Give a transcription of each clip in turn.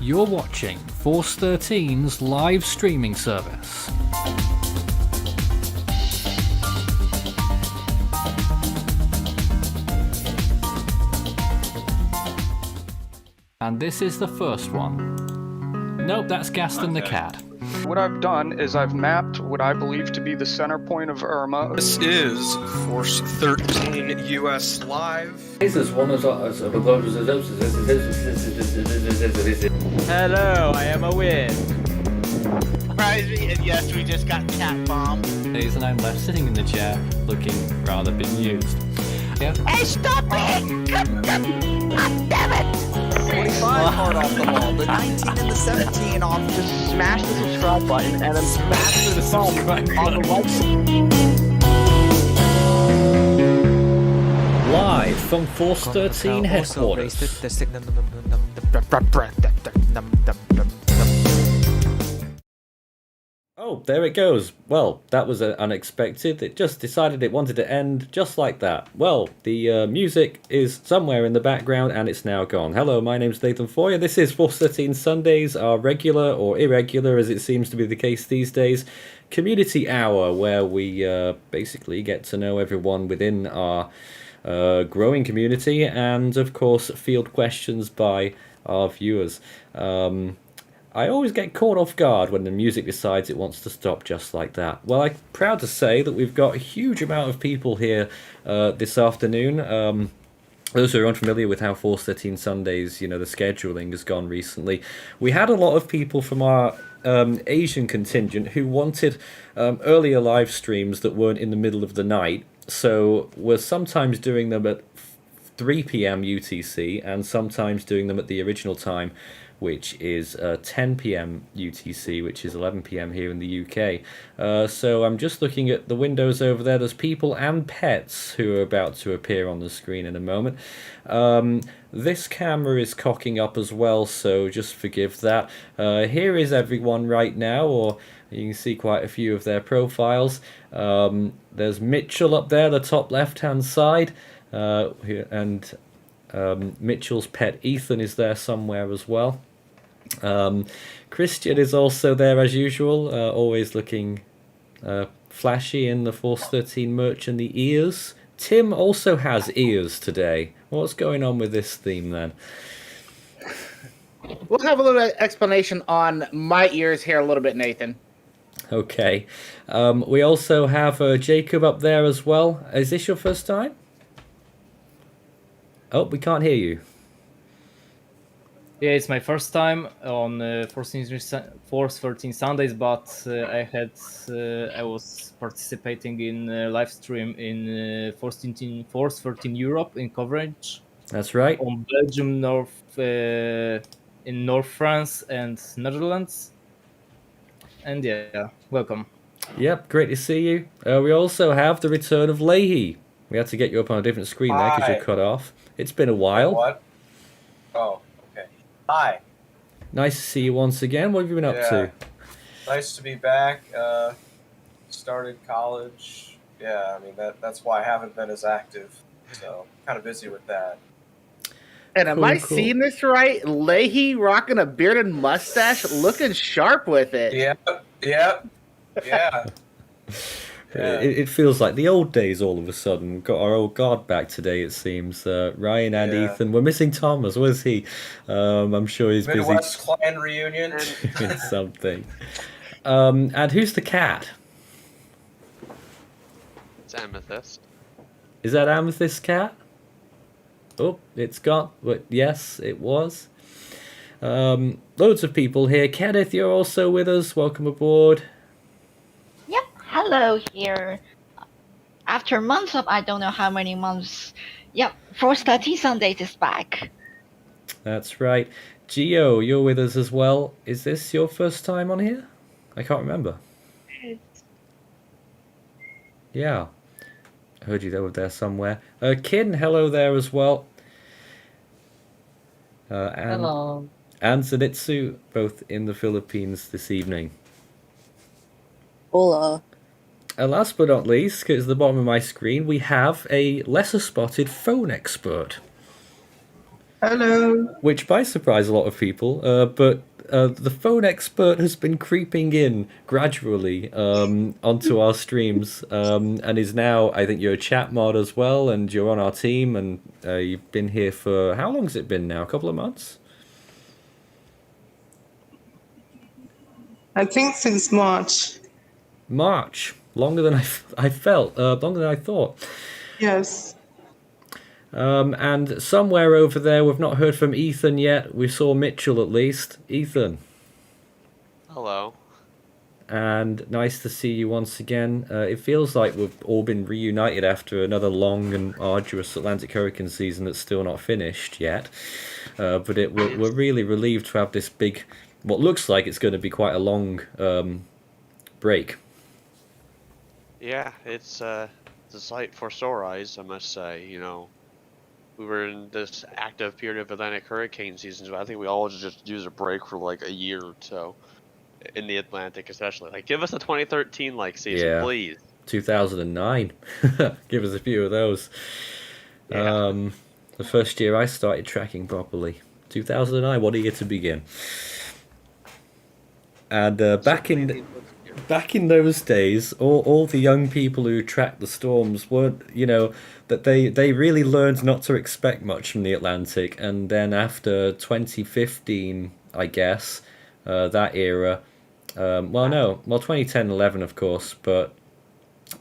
You're watching Force 13's live streaming service. And this is the first one. Nope, that's Gaston the cat. What I've done is I've mapped what I believe to be the center point of Irma. This is Force 13 US Live. Hello, I am a win. Surprise me, and yes, we just got cat bombed. And I'm left sitting in the chair, looking rather bemused. Yeah. Hey, stop it! God damn it! 25 hard off the wall, the 19 and the 17 off. Just smash the subscribe button and then smash the phone on the like. Live from Force 13 headquarters. Oh, there it goes. Well, that was unexpected. It just decided it wanted to end just like that. Well, the music is somewhere in the background and it's now gone. Hello, my name's Nathan Foyer. This is Force 13 Sundays, our regular or irregular, as it seems to be the case these days, community hour, where we basically get to know everyone within our growing community and, of course, field questions by our viewers. I always get caught off guard when the music decides it wants to stop just like that. Well, I'm proud to say that we've got a huge amount of people here this afternoon. Those who are unfamiliar with how Force 13 Sundays, the scheduling has gone recently, we had a lot of people from our Asian contingent who wanted earlier live streams that weren't in the middle of the night. So we're sometimes doing them at 3 p.m. UTC and sometimes doing them at the original time, which is 10 p.m. UTC, which is 11 p.m. here in the UK. So I'm just looking at the windows over there. There's people and pets who are about to appear on the screen in a moment. This camera is cocking up as well, so just forgive that. Here is everyone right now, or you can see quite a few of their profiles. There's Mitchell up there, the top left-hand side, and Mitchell's pet Ethan is there somewhere as well. Christian is also there as usual, always looking flashy in the Force 13 merch and the ears. Tim also has ears today. What's going on with this theme then? We'll have a little explanation on my ears here a little bit, Nathan. Okay. We also have Jacob up there as well. Is this your first time? Oh, we can't hear you. Yeah, it's my first time on Force 13 Sundays, but I was participating in live stream in Force 13 Europe in coverage. That's right. On Belgium, in North France and Netherlands. And yeah, welcome. Yep, great to see you. We also have the return of Leahy. We had to get you up on a different screen there because you're cut off. It's been a while. What? Oh, okay. Hi. Nice to see you once again. What have you been up to? Nice to be back. Started college. Yeah, I mean that's why I haven't been as active. So kind of busy with that. And am I seeing this right? Leahy rocking a bearded mustache, looking sharp with it. Yeah. It feels like the old days all of a sudden. We've got our old guard back today, it seems. Ryan and Ethan. We're missing Thomas. Where's he? I'm sure he's busy. Midwest clan reunion. It's something. And who's the cat? It's Amethyst. Is that Amethyst's cat? Oh, it's got... Yes, it was. Loads of people here. Kenneth, you're also with us. Welcome aboard. Yep, hello here. After months of I don't know how many months, yep, Force 13 Sundays is back. That's right. Gio, you're with us as well. Is this your first time on here? I can't remember. Yeah. I heard you over there somewhere. Kin, hello there as well. Hello. And Zenitsu, both in the Philippines this evening. Hola. And last but not least, because at the bottom of my screen, we have a lesser spotted phone expert. Hello. which might surprise a lot of people. But the phone expert has been creeping in gradually onto our streams, and is now, I think you're a chat mod as well, and you're on our team, and you've been here for, how long has it been now? A couple of months? I think since March. March. Longer than I felt, longer than I thought. Yes. And somewhere over there, we've not heard from Ethan yet. We saw Mitchell at least. Ethan. Hello. And nice to see you once again. It feels like we've all been reunited after another long and arduous Atlantic Hurricane season that's still not finished yet. But we're really relieved to have this big, what looks like it's going to be quite a long break. Yeah, it's a sight for sore eyes, I must say. You know, we were in this active period of Atlantic hurricane season, so I think we all just use a break for like a year or so in the Atlantic, especially. Like, give us a 2013 like season, please. 2009. Give us a few of those. Yeah. The first year I started tracking properly. 2009, what a year to begin. And back in those days, all the young people who tracked the storms weren't, that they really learned not to expect much from the Atlantic. And then after 2015, I guess, that era, 2010-11, of course, but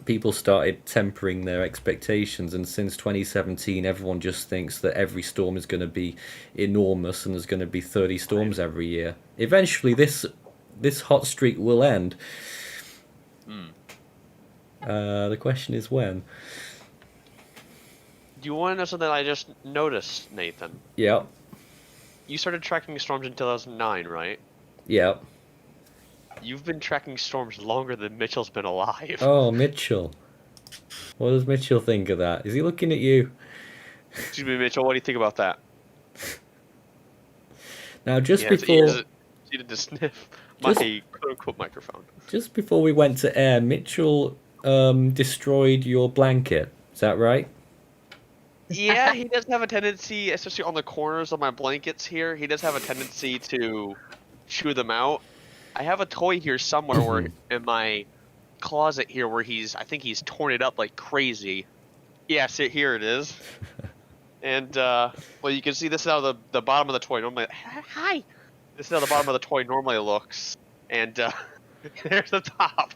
people started tempering their expectations, and since 2017 everyone just thinks that every storm is going to be enormous and there's going to be 30 storms every year. Eventually this hot streak will end. The question is when. Do you want to know something I just noticed, Nathan? Yeah. You started tracking storms in 2009, right? Yeah. You've been tracking storms longer than Mitchell's been alive. Oh, Mitchell. What does Mitchell think of that? Is he looking at you? Excuse me, Mitchell, what do you think about that? Now, just before... He did to sniff my quote-unquote microphone. Just before we went to air, Mitchell destroyed your blanket. Is that right? Yeah, he does have a tendency, especially on the corners of my blankets here, he does have a tendency to chew them out. I have a toy here somewhere where in my closet here where I think he's torn it up like crazy. Yeah, see, here it is. And, well, you can see this is how the bottom of the toy normally... Hi! This is how the bottom of the toy normally looks. And, there's the top.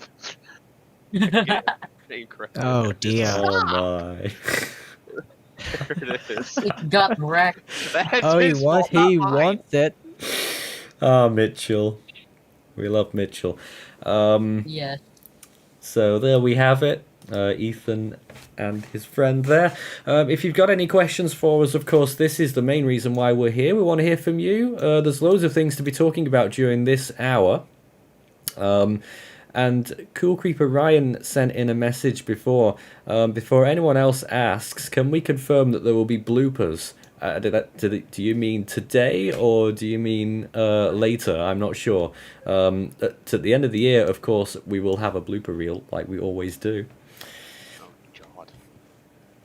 Oh, dear. Oh, my. There it is. It got wrecked. Oh, he wants it. Ah, Mitchell. We love Mitchell. Yes. So there we have it. Ethan and his friend there. If you've got any questions for us, of course, this is the main reason why we're here. We want to hear from you. There's loads of things to be talking about during this hour. And Cool Creeper Ryan sent in a message before anyone else asks, can we confirm that there will be bloopers? Do you mean today or do you mean later? I'm not sure. At the end of the year, of course, we will have a blooper reel like we always do.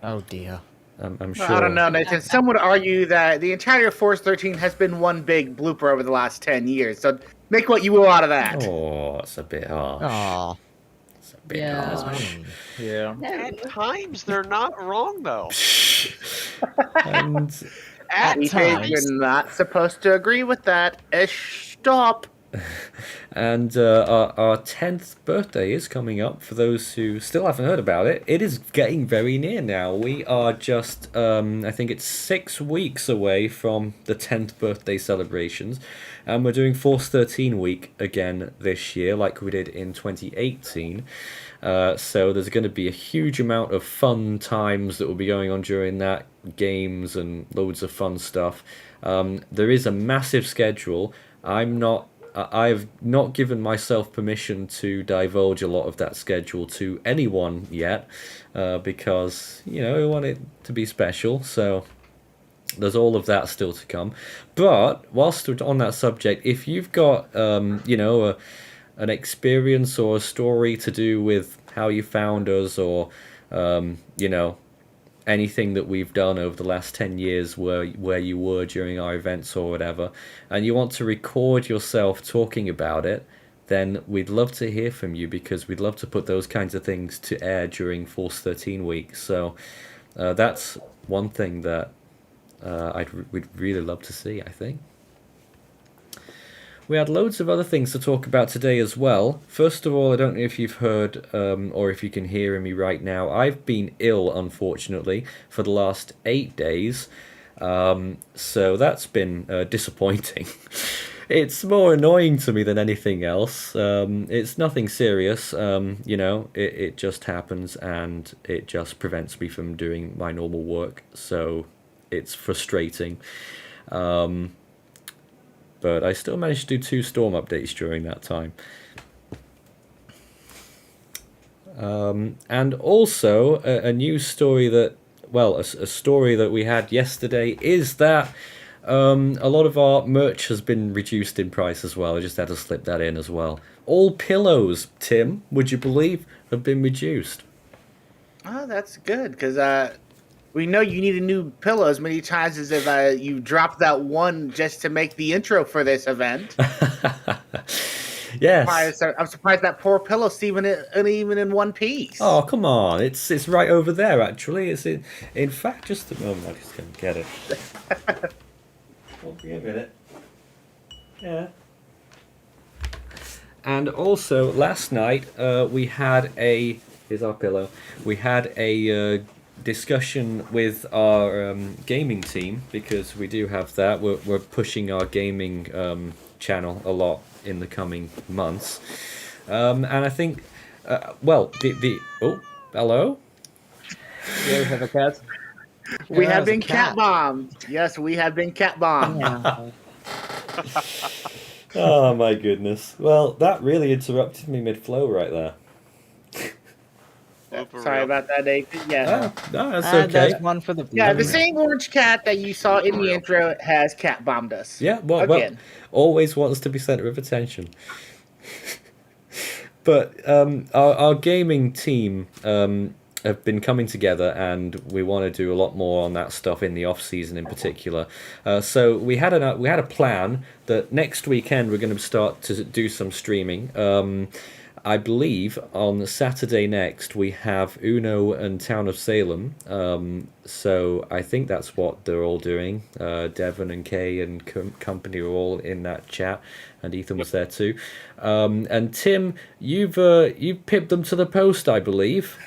Oh dear. I'm sure. I don't know, Nathan. Some would argue that the entire Force 13 has been one big blooper over the last 10 years. So make what you will out of that. Oh, it's a bit harsh. Aw. It's a bit harsh. Yeah. At times, they're not wrong, though. And At Ethan, times. you're not supposed to agree with that. Stop. And our 10th birthday is coming up. For those who still haven't heard about it, it is getting very near now. We are just, I think it's 6 weeks away from the 10th birthday celebrations. And we're doing Force 13 week again this year, like we did in 2018. So there's going to be a huge amount of fun times that will be going on during that, games and loads of fun stuff. There is a massive schedule. I've not given myself permission to divulge a lot of that schedule to anyone yet, because, we want it to be special, so there's all of that still to come. But, whilst we're on that subject, if you've got, an experience or a story to do with how you found us, or, anything that we've done over the last 10 years where you were during our events or whatever, and you want to record yourself talking about it, then we'd love to hear from you, because we'd love to put those kinds of things to air during Force 13 week. So that's one thing that we'd really love to see, I think. We had loads of other things to talk about today as well. First of all, I don't know if you've heard or if you can hear me right now. I've been ill, unfortunately, for the last 8 days. So that's been disappointing. It's more annoying to me than anything else. It's nothing serious. It just happens, and it just prevents me from doing my normal work. So it's frustrating. But I still managed to do 2 Storm updates during that time. And also, a news story that, well, a story that we had yesterday is that a lot of our merch has been reduced in price as well. I just had to slip that in as well. All pillows, Tim, would you believe, have been reduced. Oh, that's good, because we know you need a new pillow as many times as if you dropped that one just to make the intro for this event. Yes. I'm surprised that poor pillow's even in one piece. Oh, come on. It's right over there, actually. It's in fact, just a moment. I'm just going to get it. Won't be a minute. Yeah. And also, last night, we had here's our pillow. We had a discussion with our gaming team, because we do have that. We're pushing our gaming channel a lot in the coming months, and I think oh, hello. You have a cat? We have been cat bombed. Yes, we have been cat bombed. Oh my goodness. Well, that really interrupted me mid-flow right there. Sorry about that, Nathan. Yeah. No, that's okay. That's one for the Yeah, the same orange cat that you saw in the intro has cat bombed us. Yeah, well, again. Always wants to be center of attention. But our gaming team have been coming together, and we want to do a lot more on that stuff in the off season in particular. So we had a plan that next weekend we're going to start to do some streaming. I believe on Saturday next we have Uno and Town of Salem. So I think that's what they're all doing. Devon and Kay and company are all in that chat, and Ethan was there too. And Tim, you've pipped them to the post, I believe.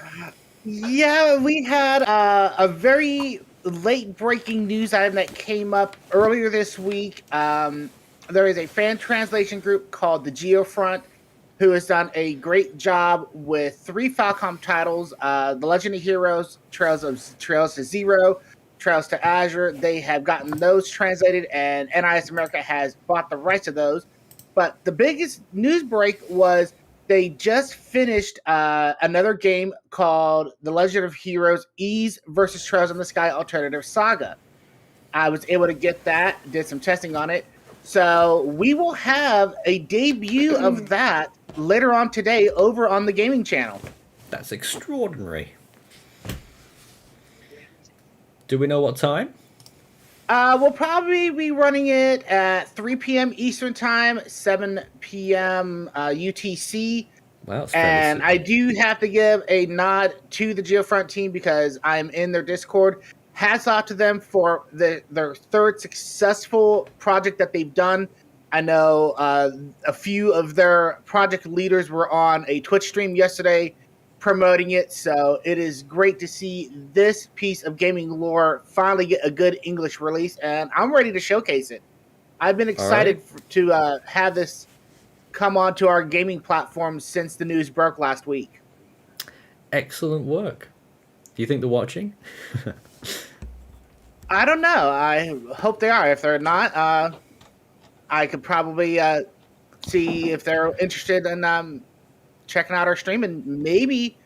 Yeah, we had a very late breaking news item that came up earlier this week. There is a fan translation group called the Geofront, who has done a great job with 3 Falcom titles, The Legend of Heroes, Trails to Zero, Trails to Azure. They have gotten those translated, and NIS America has bought the rights to those. But the biggest news break was they just finished another game called The Legend of Heroes Ys versus Trails in the Sky Alternative Saga. I was able to get that, did some testing on it. So we will have a debut of that later on today over on the gaming channel. That's extraordinary. Do we know what time? We'll probably be running it at 3 p.m. Eastern Time, 7 p.m. UTC. Wow, that's and I do have to give a nod to the Geofront team because I'm in their Discord. Hats off to them for their 3rd successful project that they've done. I know a few of their project leaders were on a Twitch stream yesterday promoting it, so it is great to see this piece of gaming lore finally get a good English release, and I'm ready to showcase it. I've been excited to have this come onto our gaming platform since the news broke last week. Excellent work. Do you think they're watching? I don't know. I hope they are. If they're not, I could probably see if they're interested in checking out our stream and maybe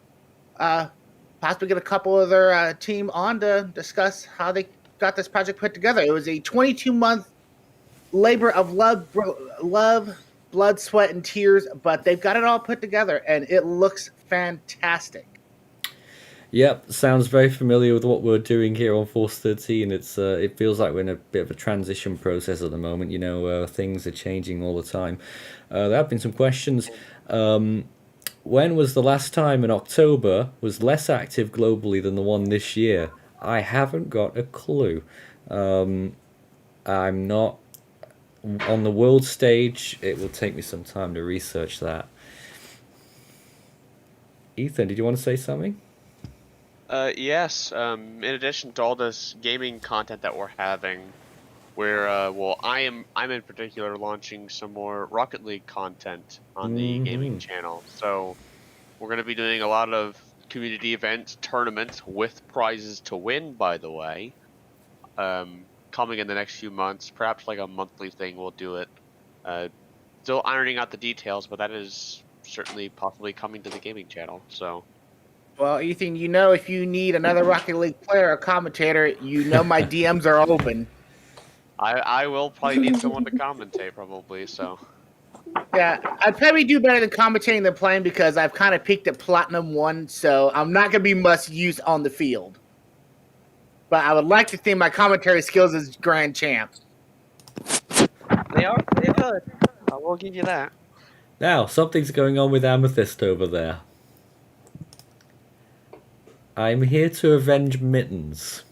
possibly get a couple of their team on to discuss how they got this project put together. It was a 22-month labor of love, blood, sweat, and tears, but they've got it all put together, and it looks fantastic. Yep, sounds very familiar with what we're doing here on Force 13. It feels like we're in a bit of a transition process at the moment. You know, things are changing all the time. There have been some questions. When was the last time an October was less active globally than the one this year? I haven't got a clue. I'm not on the world stage. It will take me some time to research that. Ethan, did you want to say something? Yes. In addition to all this gaming content that we're having, well, I'm in particular launching some more Rocket League content on the gaming channel. So we're going to be doing a lot of community events, tournaments with prizes to win, by the way. Coming in the next few months, perhaps like a monthly thing, we'll do it. Still ironing out the details, but that is certainly possibly coming to the gaming channel. So. Well, Ethan, you know, if you need another Rocket League player or commentator, you know my DMs are open. I will probably need someone to commentate, probably, so. Yeah, I'd probably do better than commentating than playing because I've kind of peaked at Platinum 1, so I'm not going to be much use on the field. But I would like to think my commentary skills as Grand Champ. They are pretty good. I will give you that. Now, something's going on with Amethyst over there. I'm here to avenge Mittens.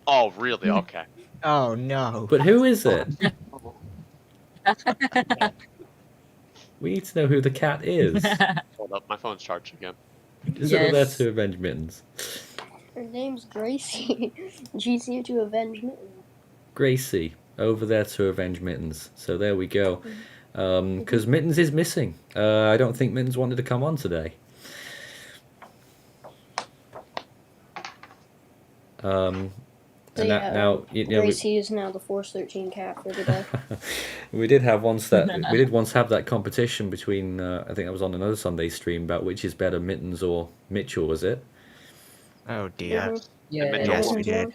Oh, really? Okay. Oh no. But who is it? We need to know who the cat is. Hold up, my phone's charged again. Is it there to avenge Mittens? Her name's Gracie. She's here to avenge Mittens. Gracie, over there to avenge Mittens. So there we go. Because Mittens is missing. I don't think Mittens wanted to come on today. Now you know, Gracie is now the Force 13 cat for the day. we did once have that competition between I think I was on another Sunday stream about which is better, Mittens or Mitchell, was it? Oh dear. Yes, we did.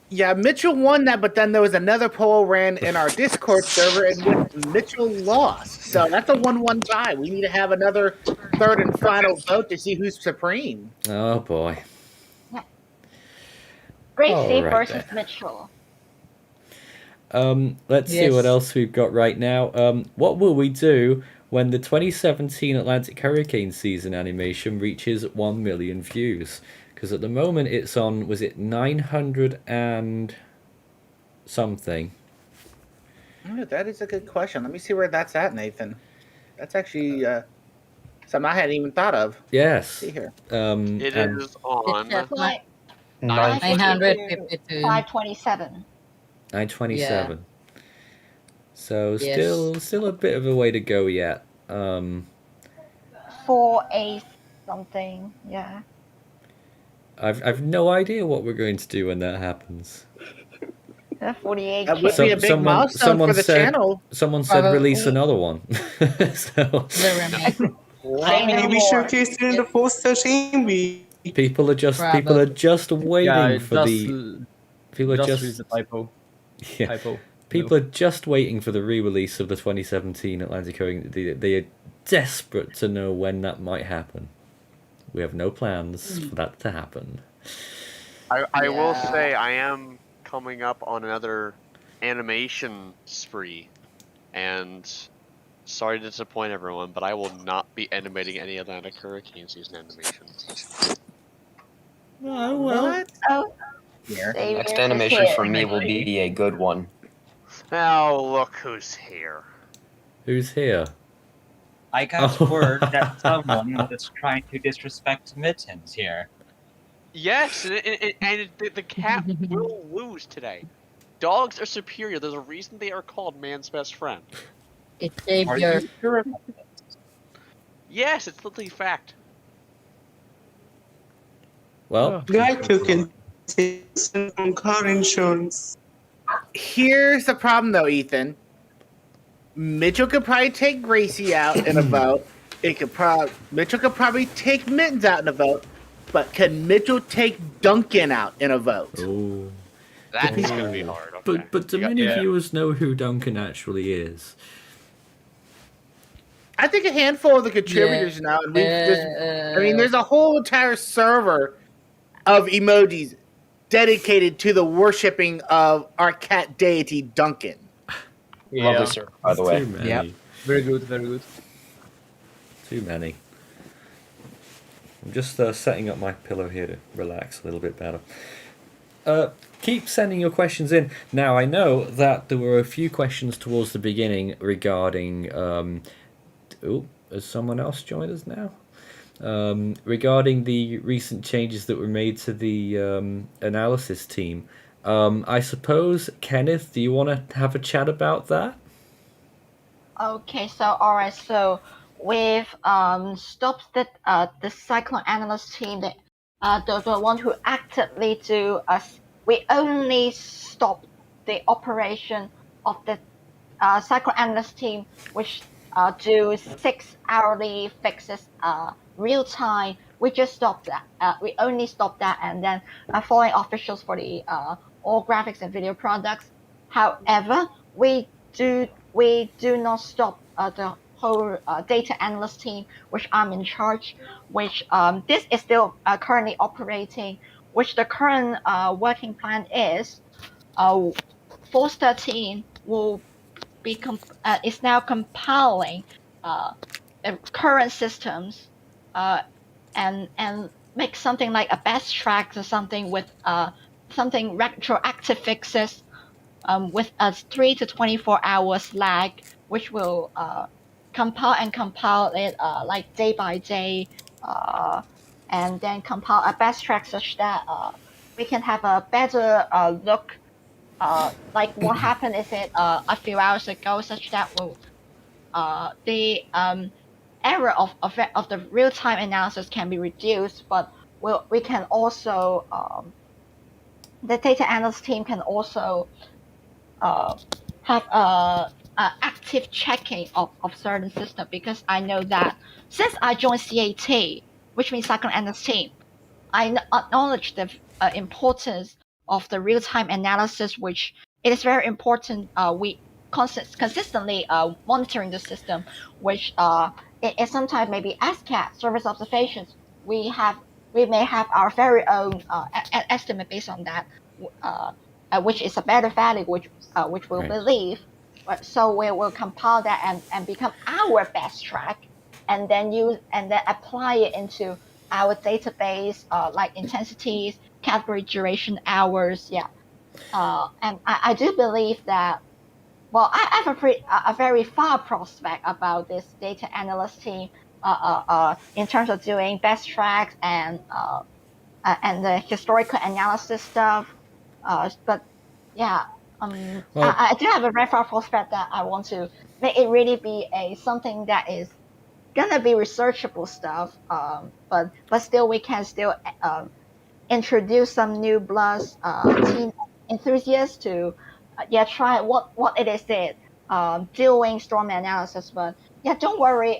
Yeah, Mitchell won that, but then there was another poll ran in our Discord server in which Mitchell lost. So that's a 1-1 tie. We need to have another third and final vote to see who's supreme. Oh boy. Gracie Alright versus then. Mitchell. Let's see what else we've got right now. What will we do when the 2017 Atlantic Hurricane season animation reaches 1 million views? Because at the moment it's on, was it 900 and something? That is a good question. Let me see where that's at, Nathan. That's actually something I hadn't even thought of. Yes. Let's see here. It is on. 952. 527. 927. So still a bit of a way to go yet. 4A something, yeah. I've no idea what we're going to do when that happens. 48. That would be a big milestone for the channel. Someone said release another one. So Maybe showcase it in the Force 13 week. people are just waiting for the. People are just a typo. Yeah. Typo. People are just waiting for the re-release of the 2017 Atlantic Hurricane. They are desperate to know when that might happen. We have no plans for that to happen. I will say I am coming up on another animation spree, and sorry to disappoint everyone, but I will not be animating any Atlantic Hurricane season animations. Oh well. Oh. Next animation for me will be a good one. Now look who's here. Who's here? I got word that someone was trying to disrespect Mittens here. Yes, and the cat will lose today. Dogs are superior. There's a reason they are called man's best friend. It's Are you sure about this? Yes, it's literally fact. Well, Geico can take on car insurance. Here's the problem, though, Ethan. Mitchell could probably take Gracie out in a vote. Mitchell could probably take Mittens out in a vote. But can Mitchell take Duncan out in a vote? Oh. That's going to be hard. Okay. But do many viewers know who Duncan actually is? I think a handful of the contributors now, and we've just. I mean, there's a whole entire server of emojis dedicated to the worshipping of our cat deity Duncan. Yeah. Lovely sir, by the way. Too many. Very good, very good. Too many. I'm just setting up my pillow here to relax a little bit better. Keep sending your questions in. Now, I know that there were a few questions towards the beginning regarding... has someone else joined us now? Regarding the recent changes that were made to the analysis team. I suppose, Kenneth, do you want to have a chat about that? Okay, so alright, so we've stopped the cyclone analyst team, the one who actively do us. We only stopped the operation of the cyclone analyst team, which do 6 hourly fixes real time. We just stopped that. We only stopped that, and then following officials for the all graphics and video products. However, we do not stop the whole data analyst team, which I'm in charge, which this is still currently operating, which the current working plan is Force 13 will be is now compiling current systems and make something like a best track or something with something retroactive fixes with a 3 to 24 hours lag, which will compile it like day by day, and then compile a best track such that we can have a better look. Like what happened is it a few hours ago, such that will the error of the real time analysis can be reduced, but we can also the data analyst team can also have a active checking of certain system, because I know that since I joined CAT, which means Cyclone Analyst Team, I acknowledge the importance of the real-time analysis, which it is very important. We consistently monitoring the system, which it sometimes maybe ASCAP service observations. We may have our very own estimate based on that, which is a better value, which we'll Right. believe. So we will compile that and become our best track, and then apply it into our database, like intensities, category duration, hours. Yeah. And I do believe that. Well, I have a very far prospect about this data analyst team. In terms of doing best tracks and the historical analysis stuff. But yeah, Well- I do have a very far prospect that I want to make it really be something that is gonna be researchable stuff. But still we can still introduce some new bloods, team enthusiasts to try what it is that doing storm analysis. But yeah, don't worry.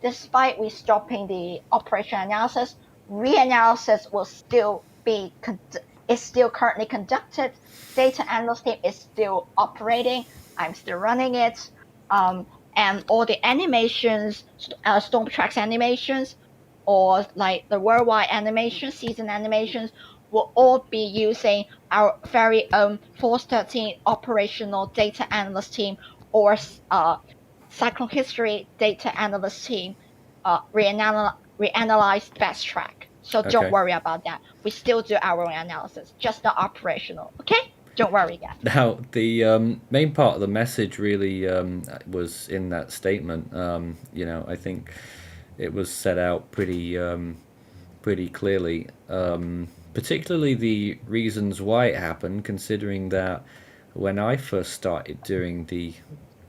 Despite we stopping the operation analysis, reanalysis will still be is still currently conducted. Data analyst team is still operating. I'm still running it. And all the animations, storm tracks animations, or like the worldwide animation, season animations, will all be using our very own Force 13 operational data analyst team, or Cyclone History data analyst team reanalyze best track. So don't Okay. worry about that. We still do our own analysis, just not operational. Okay? Don't worry, guys. Now, the main part of the message really was in that statement. I think it was set out pretty clearly, particularly the reasons why it happened, considering that when I first started doing the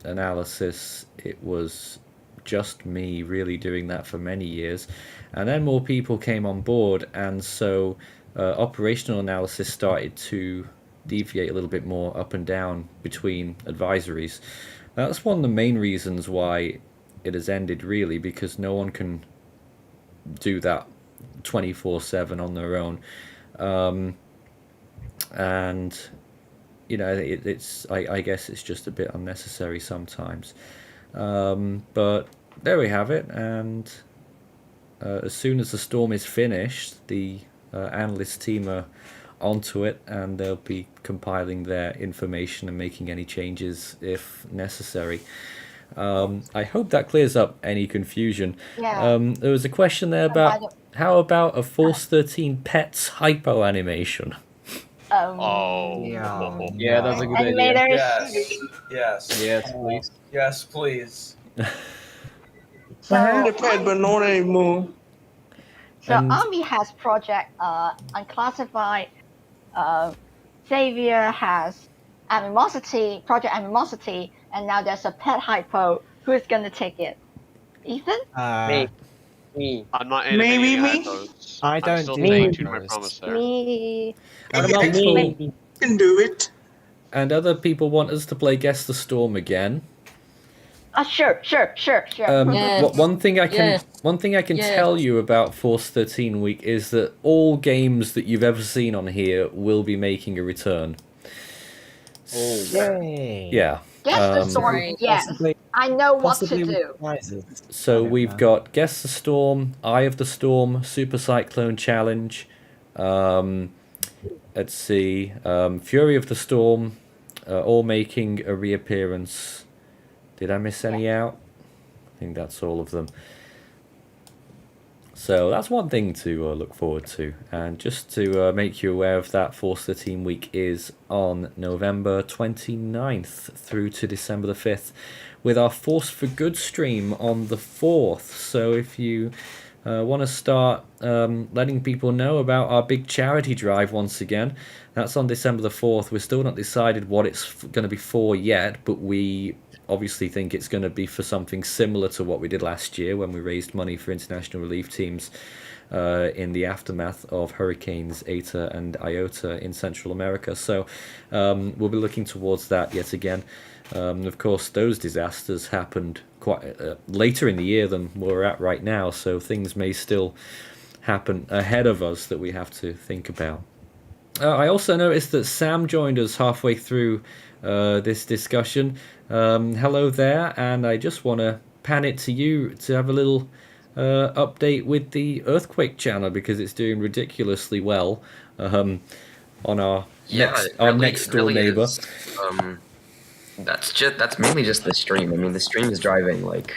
analysis, it was just me really doing that for many years, and then more people came on board, and so operational analysis started to deviate a little bit more up and down between advisories. That's one of the main reasons why it has ended, really, because no one can do that 24/7 on their own, and it's I guess it's just a bit unnecessary sometimes, but there we have it. And as soon as the storm is finished, the analyst team are onto it, and they'll be compiling their information and making any changes if necessary. I hope that clears up any confusion. Yeah. There was a question there about how about a Force 13 Pets hypo animation? Yeah, that's a good idea. Yes, please. Yes, please. I had a pet, but not anymore. So Army has project unclassified. Xavier has project animosity, and now there's a pet hypo. Who's gonna take it? Ethan? Me. I'm not Maybe animating me? hypos. I I'm don't still do staying true to my hypos. promise there. Me. What about people? Can do it. And other people want us to play Guess the Storm again. Sure. One thing I can tell you about Force 13 Week is that all games that you've ever seen on here will be making a return. Yay. Yeah. Guess the storm. Yes. I know what to do. So we've got Guess the Storm, Eye of the Storm, Super Cyclone Challenge. Let's see, Fury of the Storm, all making a reappearance. Did I miss any out? I think that's all of them. So that's one thing to look forward to. And just to make you aware of that, Force 13 Week is on November 29th through to December the 5th, with our Force for Good stream on the 4th. So if you want to start letting people know about our big charity drive once again, that's on December the 4th. We're still not decided what it's going to be for yet, but we obviously think it's going to be for something similar to what we did last year when we raised money for international relief teams in the aftermath of Hurricanes Eta and Iota in Central America. So we'll be looking towards that yet again. Of course, those disasters happened quite later in the year than we're at right now, so things may still happen ahead of us that we have to think about. I also noticed that Sam joined us halfway through this discussion. Hello there, and I just want to pan it to you to have a little update with the Earthquake channel, because it's doing ridiculously well on our next door neighbor. That's mainly just the stream. I mean, the stream is driving like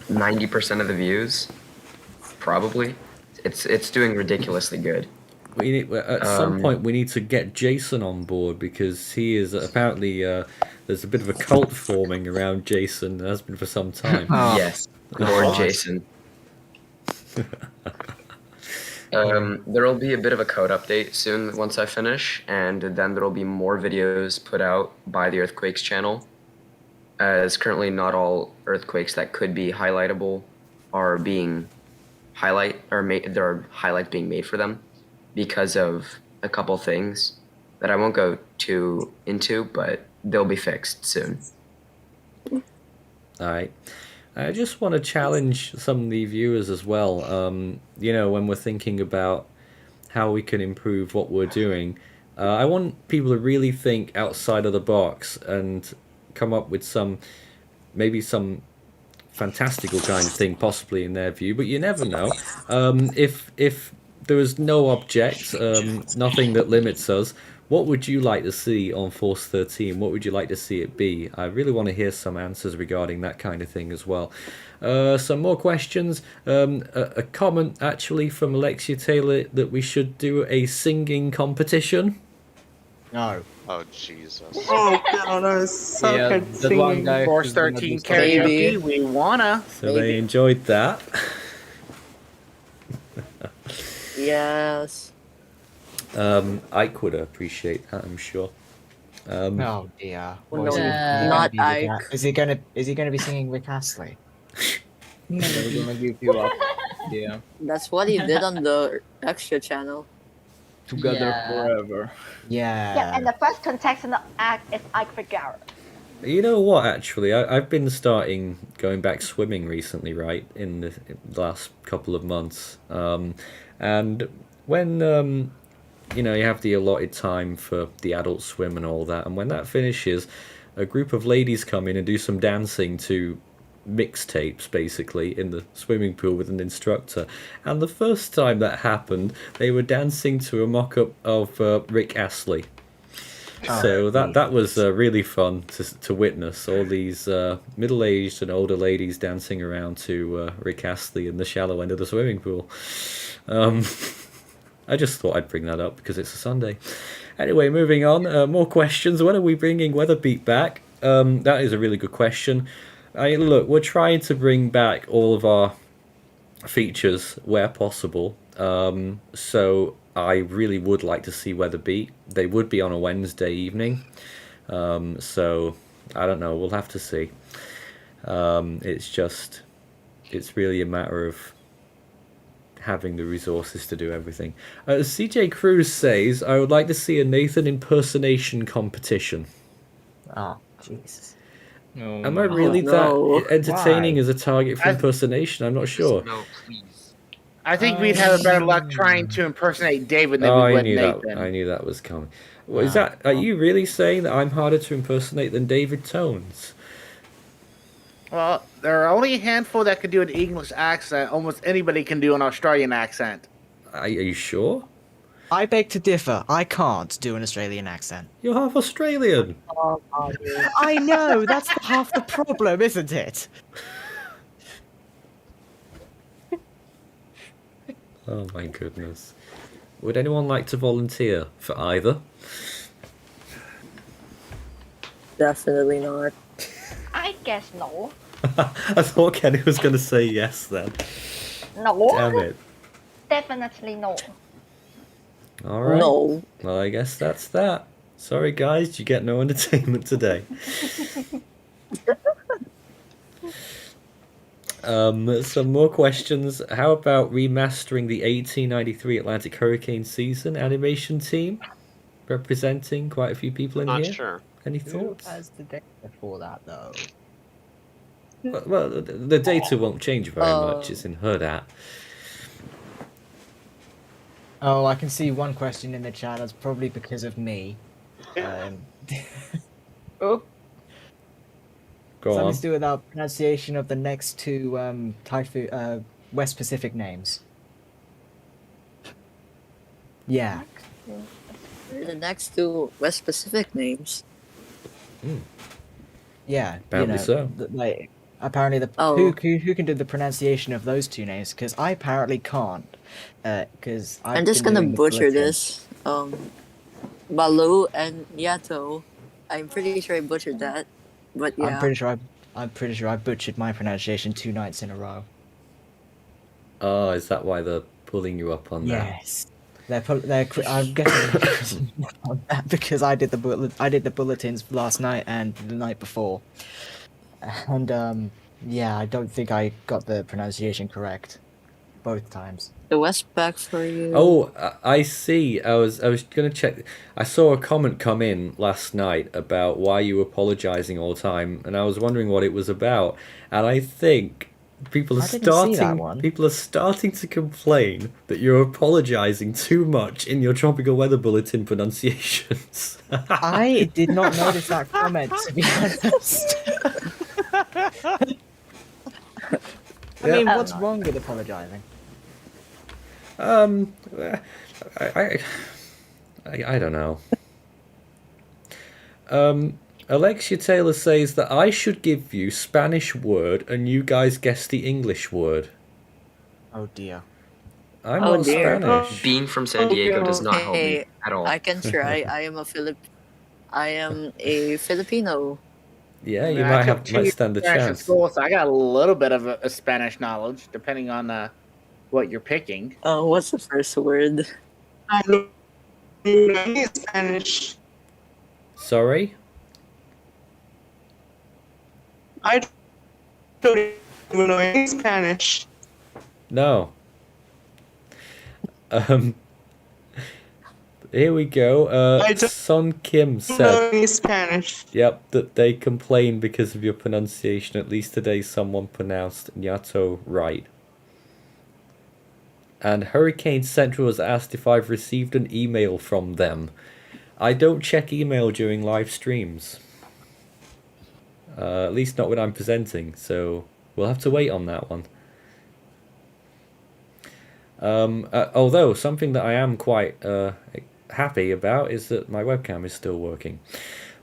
90% of the views, probably. It's doing ridiculously good. We need, at some point we need to get Jason on board, because he is apparently there's a bit of a cult forming around Jason. There has been for some time. Yes, Lord Jason. There'll be a bit of a code update soon once I finish, and then there'll be more videos put out by the Earthquakes channel, as currently not all earthquakes that could be highlightable are being there are highlights being made for them because of a couple things that I won't go too into, but they'll be fixed soon. All right. I just want to challenge some of the viewers as well. You know, when we're thinking about how we can improve what we're doing, I want people to really think outside of the box and come up with maybe some fantastical kind of thing, possibly in their view. But you never know. If there was no object, nothing that limits us, what would you like to see on Force 13? What would you like to see it be? I really want to hear some answers regarding that kind of thing as well. Some more questions. A comment actually from Alexia Taylor that we should do a singing competition. No. Oh Jesus. Oh god, I suck at singing. Force 13 karaoke, we wanna. So they enjoyed that. Yes. Ike would appreciate that, I'm sure. Oh dear. Well, What is no, he gonna not be with Ike. that? Is he gonna be singing Rick Astley? Never gonna give you up. Yeah. That's what he did on the extra channel. Together forever. Yeah, and the first contestant to act is Ike Figueroa. You know what, actually, I've been going back swimming recently, right, in the last couple of months. And when, you know, you have the allotted time for the adult swim and all that, and when that finishes, a group of ladies come in and do some dancing to mixtapes basically in the swimming pool with an instructor. And the first time that happened, they were dancing to a mock-up of Rick Astley. So that was really fun to witness, all these middle-aged and older ladies dancing around to Rick Astley in the shallow end of the swimming pool. I just thought I'd bring that up because it's a Sunday. Anyway, moving on. More questions. When are we bringing Weatherbeat back? That is a really good question. Look, we're trying to bring back all of our features where possible. So I really would like to see Weatherbeat. They would be on a Wednesday evening. So I don't know. We'll have to see. It's really a matter of having the resources to do everything. CJ Cruz says, I would like to see a Nathan impersonation competition. Oh, Jesus. Am I really that entertaining as a target for impersonation? I'm not sure. No, please. I think we'd have a better luck trying to impersonate David than we would Nathan. I knew that was coming. Well, is that? Are you really saying that I'm harder to impersonate than David Tones? Well, there are only a handful that can do an English accent. Almost anybody can do an Australian accent. Are you sure? I beg to differ. I can't do an Australian accent. You're half Australian. I know. That's half the problem, isn't it? Oh my goodness. Would anyone like to volunteer for either? Definitely not. I guess no. I thought Kenny was going to say yes then. No. Damn it. Definitely no. Alright. No. Well, I guess that's that. Sorry guys, you get no entertainment today. Some more questions. How about remastering the 1893 Atlantic Hurricane season animation team? Representing quite a few people in Not here. sure. Any thoughts? Who has the data for that, though? Well, the data won't change very much. It's in Hudat. Oh, I can see one question in the chat. That's probably because of me. Oh. Go Something on. to do with our pronunciation of the next two typhoon, West Pacific names. Yeah. The next two West Pacific names. Yeah. Apparently so. Like, apparently who can do the pronunciation of those two names? Because I apparently can't. Because I'm just gonna butcher this. Balu and Yato. I'm pretty sure I butchered that. But yeah. I'm pretty sure I butchered my pronunciation 2 nights in a row. Oh, is that why they're pulling you up on that? Yes. I'm guessing on that because I did the bulletins last night and the night before, and yeah, I don't think I got the pronunciation correct both times. The West back for you. Oh, I see. I was gonna check. I saw a comment come in last night about why you were apologizing all the time, and I was wondering what it was about. And I think people are starting to complain that you're apologizing too much in your tropical weather bulletin pronunciations. I did not notice that comment, to be honest. I mean, what's wrong with apologizing? I don't know. Alexia Taylor says that I should give you Spanish word and you guys guess the English word. Oh dear. I'm not Spanish. Being from San Diego does not help me at all. I can try. I am a Filipino. Yeah, you might stand a Spanish in chance. school, so I got a little bit of a Spanish knowledge, depending on what you're picking. Oh, what's the first word? I know any Spanish. Sorry? I don't even know any Spanish. No. Here we go. Son Kim I don't know said, any Spanish. yep, that they complain because of your pronunciation. At least today someone pronounced Nyato right. And Hurricane Central has asked if I've received an email from them. I don't check email during live streams. At least not when I'm presenting, so We'll have to wait on that one. Although something that I am quite happy about is that my webcam is still working.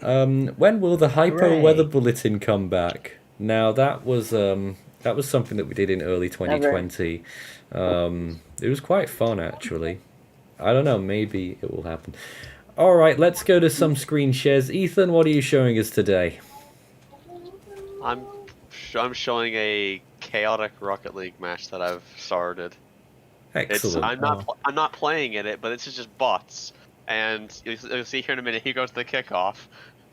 When will the hypo Hooray. weather bulletin come back? Now that was something that we did in early 2020. It was quite fun actually. I don't know, maybe it will happen. All right, let's go to some screen shares. Ethan, what are you showing us today? I'm showing a chaotic Rocket League match that I've started. Excellent. I'm not playing in it, but it's just bots. And you'll see here in a minute. He goes to the kickoff.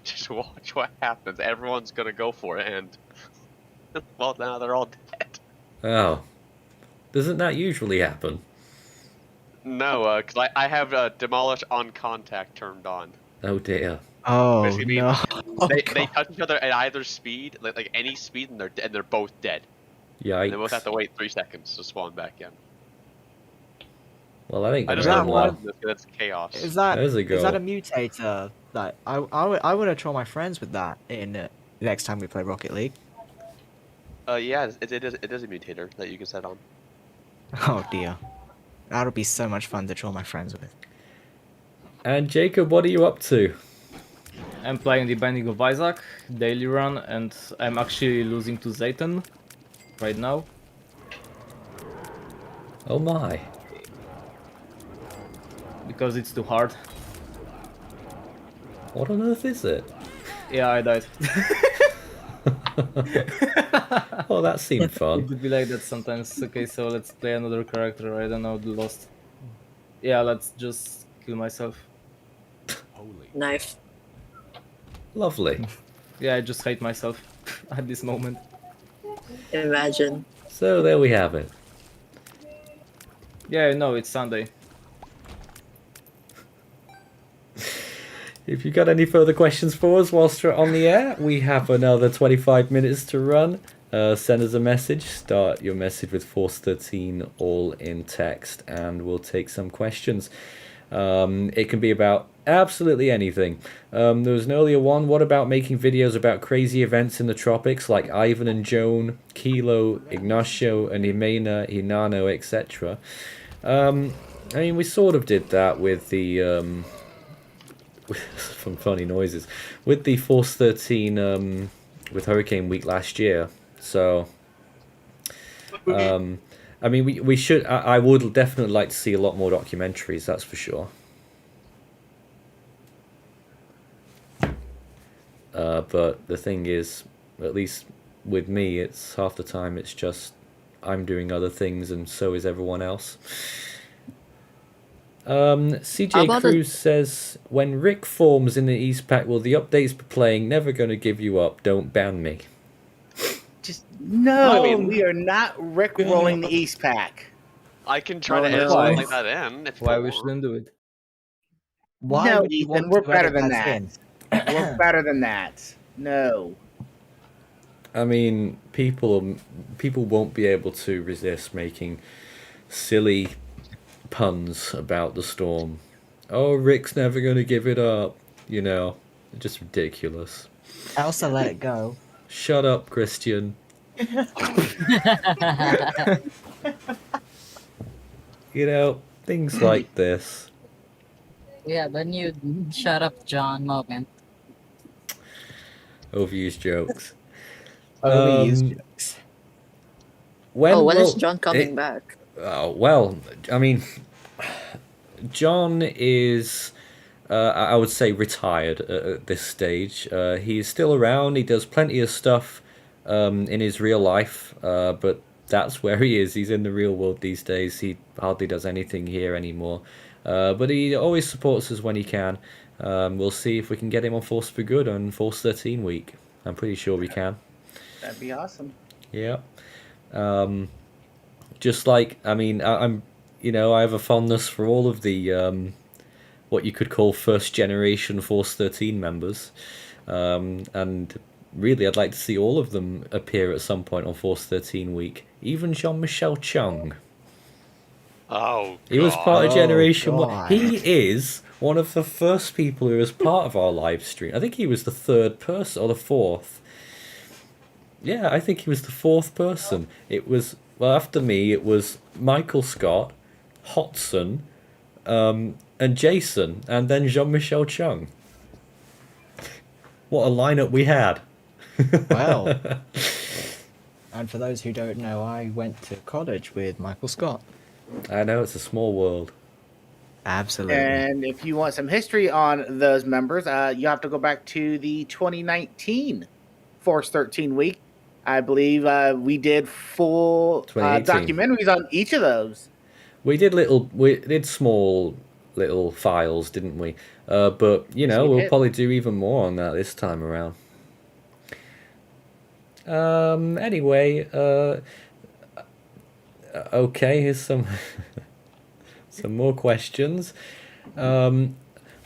Just watch what happens. Everyone's gonna go for it, and well, now they're all dead. Oh, doesn't that usually happen? No, because I have demolish on contact turned on. Oh dear. Oh Basically no. they touch each other at either speed, like any speed, and they're both dead. Yikes. And they both have to wait 3 seconds to spawn back in. Well, I think I just that's don't want this. That's chaos. Is that There's a is that a goal. mutator? Like I want to troll my friends with that in next time we play Rocket League. Yeah, it is a mutator that you can set on. Oh dear, that'll be so much fun to troll my friends with. And Jacob, what are you up to? I'm playing the Binding of Isaac daily run, and I'm actually losing to Zayton right now. Oh my. Because it's too hard. What on earth is it? Yeah, I died. Oh, that seemed fun. It would be like that sometimes. Okay, so let's play another character. I don't know, the Lost. Yeah, let's just kill myself. Knife. Lovely. Yeah, I just hate myself at this moment. Imagine. So there we have it. Yeah, no, it's Sunday. If you got any further questions for us whilst we're on the air, we have another 25 minutes to run. Send us a message. Start your message with Force 13 all in text, and we'll take some questions. It can be about absolutely anything. There was an earlier one. What about making videos about crazy events in the tropics like Ivan and Joan, Kilo, Ignacio, and Jimena, Hinano, etc.? I mean, we sort of did that with the from funny noises with the Force 13 with Hurricane Week last year. So I mean, we should. I would definitely like to see a lot more documentaries. That's for sure. But the thing is, at least with me, it's half the time it's just I'm doing other things, and so is everyone else. CJ Cruz says, when Rick forms in the East Pack, will the updates be playing? Never gonna give you up. Don't ban me. Just no, we are not Rick-rolling the East Pack. I can try to no. edit something like that in. If Why you we want. shouldn't do it? Why No, would you Ethan, want we're to better edit than that that. in? We're better than that. No. I mean, people won't be able to resist making silly puns about the storm. Oh, Rick's never going to give it up. You know, just ridiculous. Elsa let it go. Shut up, Christian. You know, things like this. Yeah, the new shut up, John moment. Overused jokes. Overused jokes. When is John coming back? Well, I mean, John is, I would say, retired at this stage. He's still around. He does plenty of stuff in his real life, but that's where he is. He's in the real world these days. He hardly does anything here anymore. But he always supports us when he can. We'll see if we can get him on Force for Good on Force 13 week. I'm pretty sure we can. That'd be awesome. Yeah. Just like, I mean, I'm, you know, I have a fondness for all of the, what you could call first generation Force 13 members. And really, I'd like to see all of them appear at some point on Force 13 week. Even Jean-Michel Chung. Oh, he was part of Generation 1. God. He is one of the first people who was part of our live stream. I think he was the third person, or the fourth. Yeah, I think he was the fourth person. It was, well, after me, it was Michael Scott, Hodson, and Jason, and then Jean-Michel Chung. What a lineup we had. Well, and for those who don't know, I went to college with Michael Scott. I know, it's a small world. Absolutely. And if you want some history on those members, you have to go back to the 2019 Force 13 week. I believe we did full 2018. documentaries on each of those. We did small little files, didn't we? But you know, we we'll did. probably do even more on that this time around. Anyway, okay, here's some some more questions. When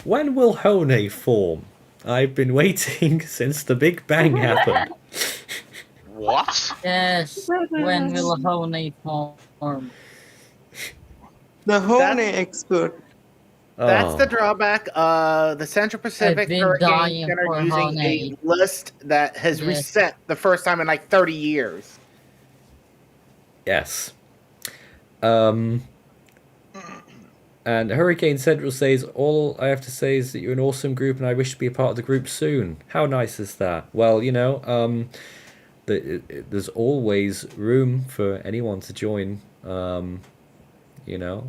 will Hone form? I've been waiting since the Big Bang happened. What? Yes. When will Hone form? The Hone expert. That's Oh. the drawback. The Central Pacific I've been Hurricane dying Center for using a Hone. list that has Yes. reset the first time in like 30 years. Yes. And Hurricane Central says, all I have to say is that you're an awesome group and I wish to be a part of the group soon. How nice is that? Well, you know, there's always room for anyone to join. You know,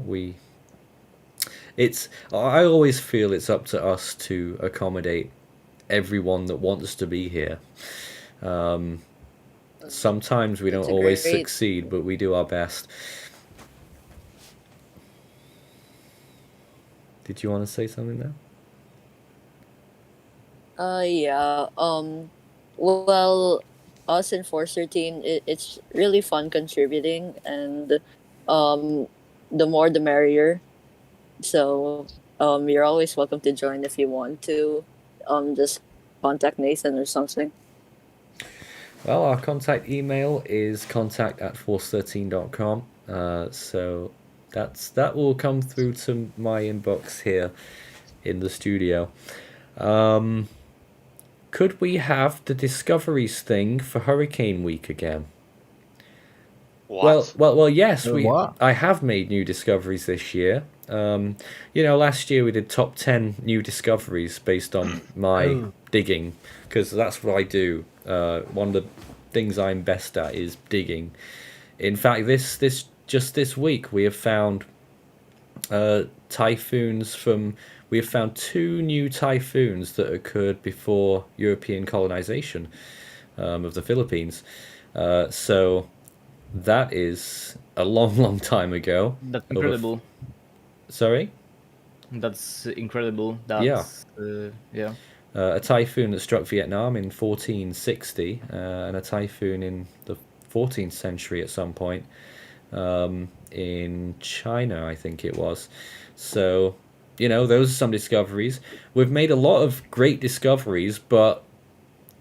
I always feel it's up to us to accommodate everyone that wants to be here. Sometimes we don't That's a always great- succeed, but we do our best. Did you want to say something now? Yeah. Well, us in Force 13, it's really fun contributing, and the more the merrier. So, you're always welcome to join if you want to. Just contact Nathan or something. Well, our contact email is contact@force13.com. So that will come through to my inbox here in the studio. Could we have the Discoveries thing for Hurricane Week again? What? Well, yes. What? I have made new discoveries this year. You know, last year we did top 10 new discoveries based on my digging, because that's what I do. One of the things I'm best at is digging. In fact, just this week we have found typhoons we have found 2 new typhoons that occurred before European colonization of the Philippines. So that is a long time ago. That's incredible. Sorry? That's incredible. That's, yeah. A typhoon that struck Vietnam in 1460, and a typhoon in the 14th century at some point in China, I think it was. So, you know, those are some discoveries. We've made a lot of great discoveries, but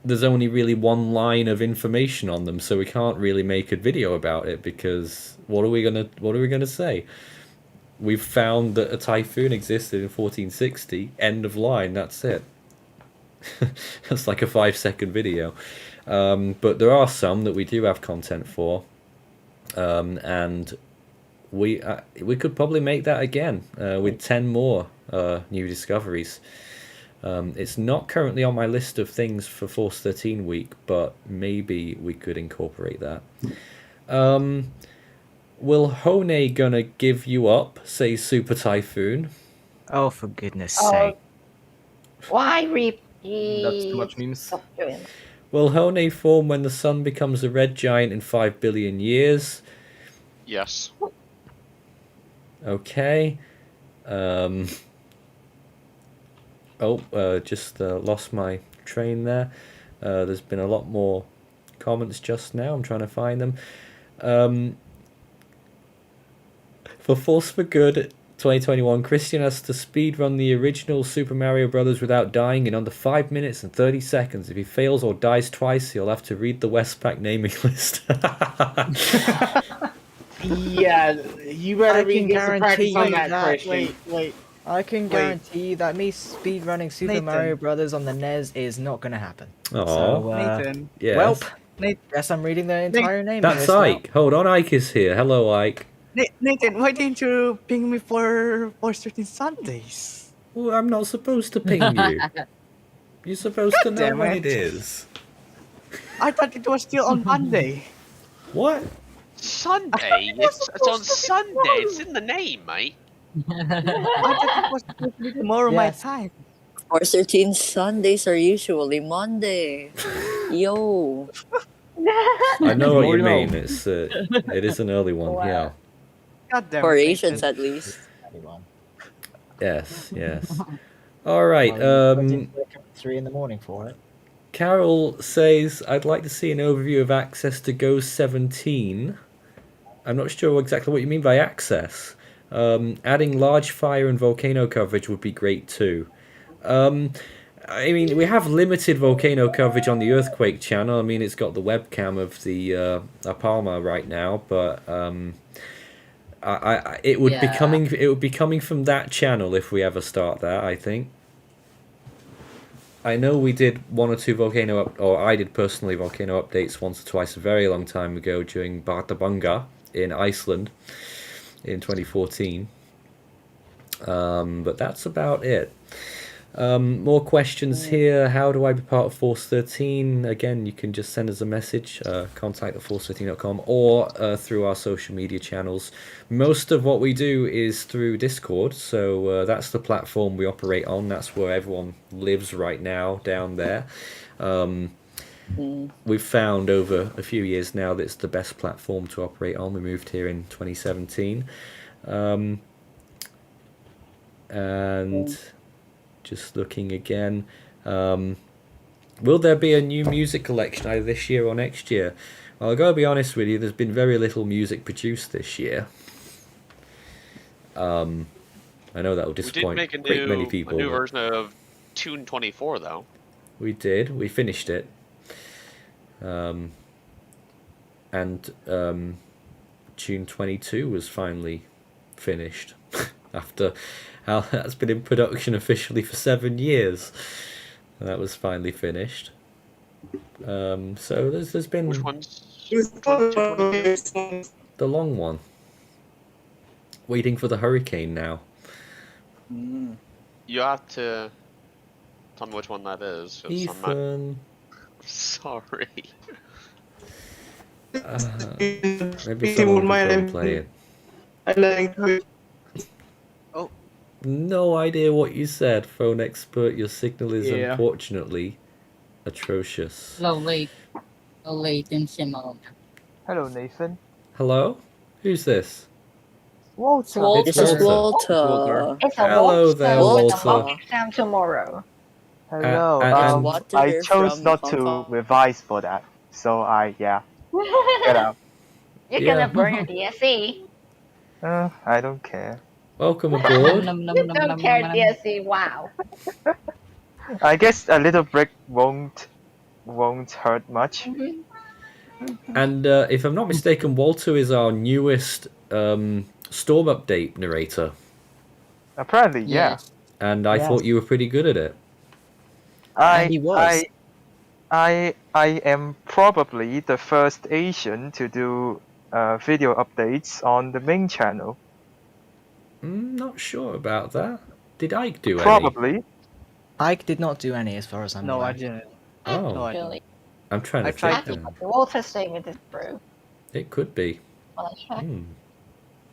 there's only really one line of information on them, so we can't really make a video about it, because what are we gonna say? We've found that a typhoon existed in 1460. End of line. That's it. That's like a 5-second video. But there are some that we do have content for, and we could probably make that again with 10 more new discoveries. It's not currently on my list of things for Force 13 week, but maybe we could incorporate that. Will Hone gonna give you up, say Super Typhoon? Oh, for goodness sake. Why repeat? That's too much memes. Stop doing that. Will Hone form when the sun becomes a red giant in 5 billion years? Yes. Okay. Just lost my train there. There's been a lot more comments just now. I'm trying to find them. For Force for Good 2021, Christian has to speedrun the original Super Mario Brothers without dying in under 5 minutes and 30 seconds. If he fails or dies twice, he'll have to read the Westpac naming list. Yeah, you better be getting some practice on that, Christian. Wait. I can guarantee you that me speedrunning Super Nathan. Mario Brothers on the NES is not going to happen. Aw. So, Nathan. Yes. Welp. Yes, I'm reading their entire name. That's list now. Ike. Hold on, Ike is here. Hello, Ike. Nathan, why didn't you ping me for 13 Sundays? Well, I'm not supposed to ping you. You're supposed to know damn when it. it is. I thought it was still on Monday. What? Sunday? It's on Sunday. It's in the name, mate. I thought it was supposed to be tomorrow my time. Force 13 Sundays are usually Monday. Yo. I know what you No. mean. It is an early one. Yeah. God damn For it, Asians, Nathan. at least. Yes. Yes. All right. Well, you didn't wake up at 3 in the morning for it. Carol says, I'd like to see an overview of access to Go 17. I'm not sure exactly what you mean by access. Adding large fire and volcano coverage would be great too. I mean, we have limited volcano coverage on the Earthquake channel. I mean, it's got the webcam of the Palma right now, but it would be coming from that channel if we ever start that, I think. I know we did one or two or I did personally volcano updates once or twice a very long time ago during Bartabunga in Iceland in 2014. But that's about it. More questions here. How do I be part of Force 13? Again, you can just send us a message, contact@force13.com, or through our social media channels. Most of what we do is through Discord, so that's the platform we operate on. That's where everyone lives right now, down there. We've found over a few years now that it's the best platform to operate on. We moved here in 2017. And just looking again, will there be a new music collection either this year or next year? Well, I've got to be honest with you, there's been very little music produced this year. I know that will disappoint We did great make many people. a new but version of Tune 24, though. We did. We finished it. Tune 22 was finally finished after that's been in production officially for 7 years. And that was finally finished. So there's been Which one's the long one. Waiting for the hurricane now. You have to tell me which one that is. 'Cause Ethan. Sorry. Maybe someone will go and play it. Oh. No idea what you said, phone expert. Your signal is Yeah. unfortunately atrocious. Low latency mode. Hello, Nathan. Hello? Who's this? Walter. This is Walter. It's a Hello there, with a Walter. mock exam tomorrow. Hello. Walter I chose from not Hong to Kong. revise for that, so get out. You're Yeah. gonna burn your DSC. I don't care. Welcome aboard. You don't care DSC, wow. I guess a little break won't hurt much. And if I'm not mistaken, Walter is our newest Storm update narrator. Apparently, yeah. And I thought you were pretty good at it. I am probably the first Asian to do video updates on the main channel. Not sure about that. Did Ike do any? Probably. Ike did not do any, as far as I'm No, aware. I didn't. Oh. No, I didn't. Really. I'm trying to I tried think. to. now. Walter's statement is true. It could be. Well, I checked.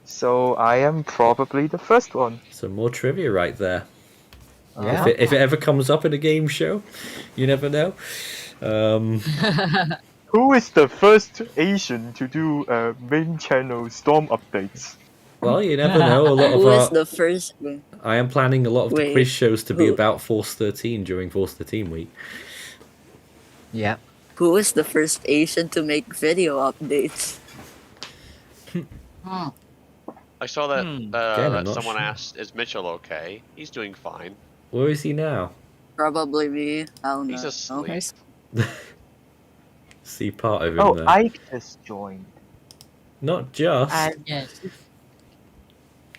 So I am probably the first one. Some more trivia right there. Yeah. If it ever comes up in a game show, you never know. Who is the first Asian to do main channel Storm updates? Well, you never know. A lot Who is of the first? I am planning a lot of the Wait, quiz shows to be who? about Force 13 during Force 13 week. Yeah. Who was the first Asian to make video updates? I saw that Again, I'm that not someone sure. asked, "Is Mitchell okay?" He's doing fine. Where is he now? Probably me. I don't know. He's asleep. See part of him Oh, there. Ike has joined. Not just. Yes.